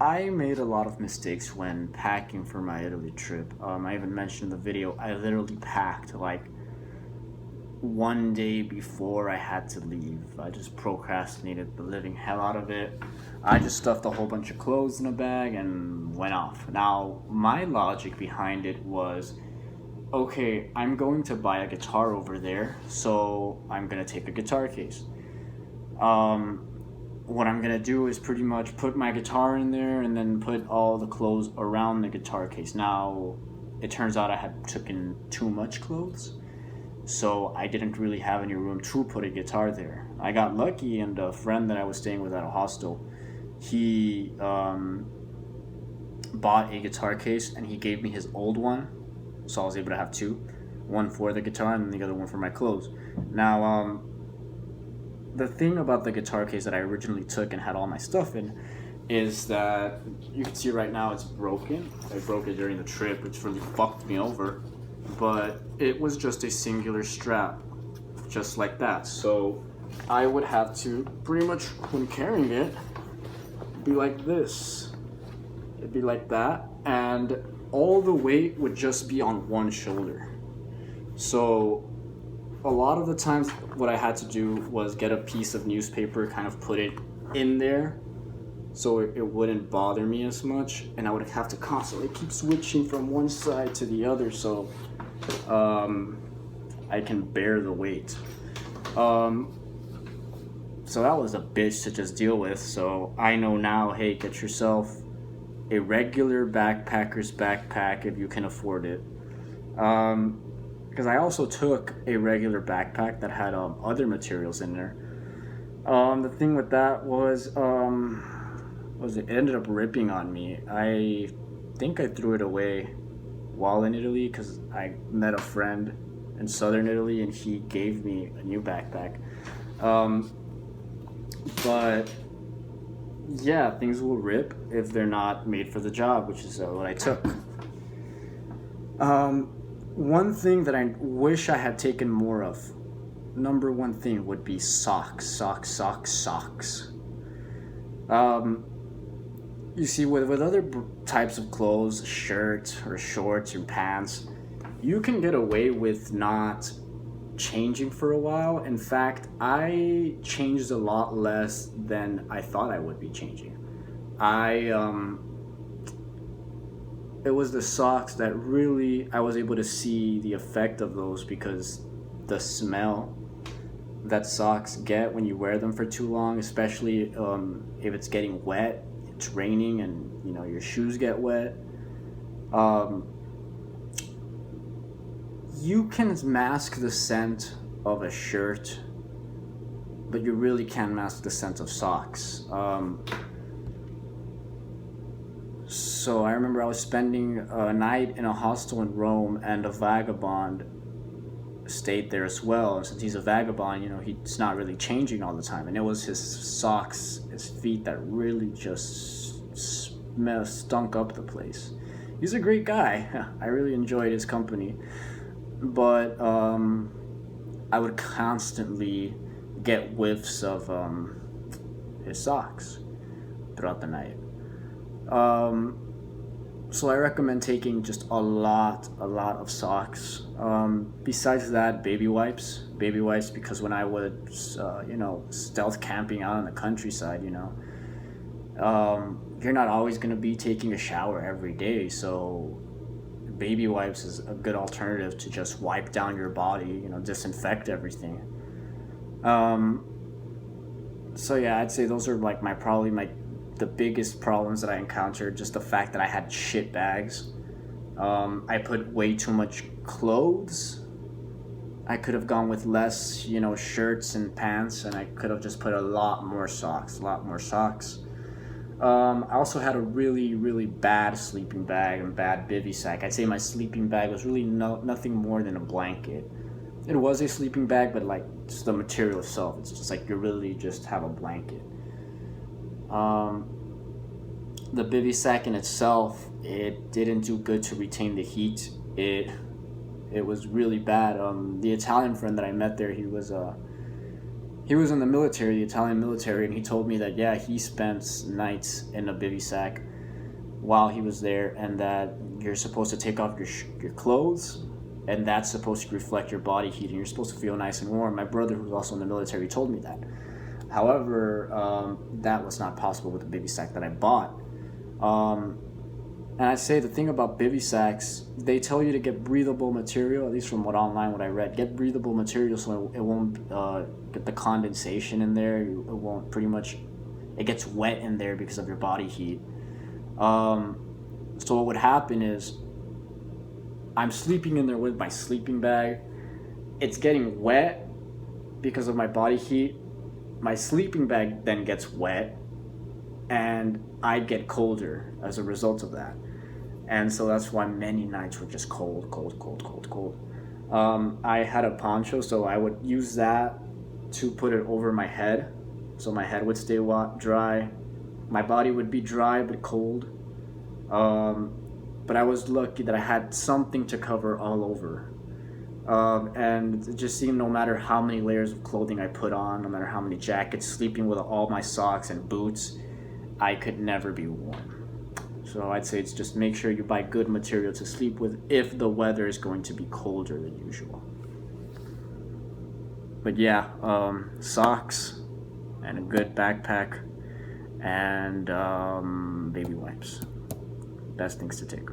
I made a lot of mistakes when packing for my Italy trip. I even mentioned in the video, I literally packed like one day before I had to leave. I just procrastinated the living hell out of it. I just stuffed a whole bunch of clothes in a bag and went off. Now, my logic behind it was okay, I'm going to buy a guitar over there, so I'm gonna take a guitar case. Um, what I'm gonna do is pretty much put my guitar in there and then put all the clothes around the guitar case. Now, it turns out I had taken too much clothes, so I didn't really have any room to put a guitar there. I got lucky, and a friend that I was staying with at a hostel, he bought a guitar case and he gave me his old one, so I was able to have two, one for the guitar and the other one for my clothes. Now, the thing about the guitar case that I originally took and had all my stuff in is that you can see right now it's broken. I broke it during the trip, which really fucked me over. But it was just a singular strap, just like that. So I would have to pretty much, when carrying it, be like this. It'd be like that, and all the weight would just be on one shoulder. So a lot of the times what I had to do was get a piece of newspaper, kind of put it in there so it wouldn't bother me as much, and I would have to constantly keep switching from one side to the other so I can bear the weight. So that was a bitch to just deal with. So I know now, hey, get yourself a regular backpacker's backpack if you can afford it. Because I also took a regular backpack that had other materials in there. The thing with that was it ended up ripping on me. I think I threw it away while in Italy because I met a friend in southern Italy and he gave me a new backpack. But yeah, things will rip if they're not made for the job, which is what I took. One thing that I wish I had taken more of, number one thing would be socks. You see, with other types of clothes, shirts or shorts or pants, you can get away with not changing for a while. In fact, I changed a lot less than I thought I would be changing. It was the socks that really I was able to see the effect of those, because the smell that socks get when you wear them for too long, especially if it's getting wet, it's raining, and your shoes get wet. You can mask the scent of a shirt, but you really can't mask the scent of socks. So I remember I was spending a night in a hostel in Rome, and a vagabond stayed there as well. And since he's a vagabond, he's not really changing all the time. And it was his socks, his feet, that really just stunk up the place. He's a great guy. I really enjoyed his company. But I would constantly get whiffs of his socks throughout the night. So I recommend taking just a lot of socks. Besides that, baby wipes, because when I would, stealth camping out in the countryside, you're not always going to be taking a shower every day. So baby wipes is a good alternative to just wipe down your body, disinfect everything. So yeah, I'd say those are like the biggest problems that I encountered. Just the fact that I had shit bags. I put way too much clothes. I could have gone with less, shirts and pants, and I could have just put a lot more socks. I also had a really, really bad sleeping bag and bad bivy sack. I'd say my sleeping bag was really nothing more than a blanket. It was a sleeping bag, but just the material itself, it's just like you really just have a blanket. The bivy sack in itself, it didn't do good to retain the heat. It was really bad. The Italian friend that I met there, he was in the military, the Italian military, and he told me that yeah, he spent nights in a bivy sack while he was there, and that you're supposed to take off your clothes, and that's supposed to reflect your body heat, and you're supposed to feel nice and warm. My brother, who's also in the military, told me that. However, that was not possible with the bivy sack that I bought. And I'd say the thing about bivy sacks, they tell you to get breathable material, at least from what I read. Get breathable material so it won't get the condensation in there. It won't it gets wet in there because of your body heat. So what would happen is I'm sleeping in there with my sleeping bag. It's getting wet because of my body heat. My sleeping bag then gets wet, and I get colder as a result of that. And so that's why many nights were just cold. I had a poncho, so I would use that to put it over my head, so my head would stay dry. My body would be dry but cold. But I was lucky that I had something to cover all over. And it just seemed no matter how many layers of clothing I put on, no matter how many jackets, sleeping with all my socks and boots, I could never be warm. So I'd say it's just make sure you buy good material to sleep with if the weather is going to be colder than usual. But yeah, socks and a good backpack and baby wipes. Best things to take.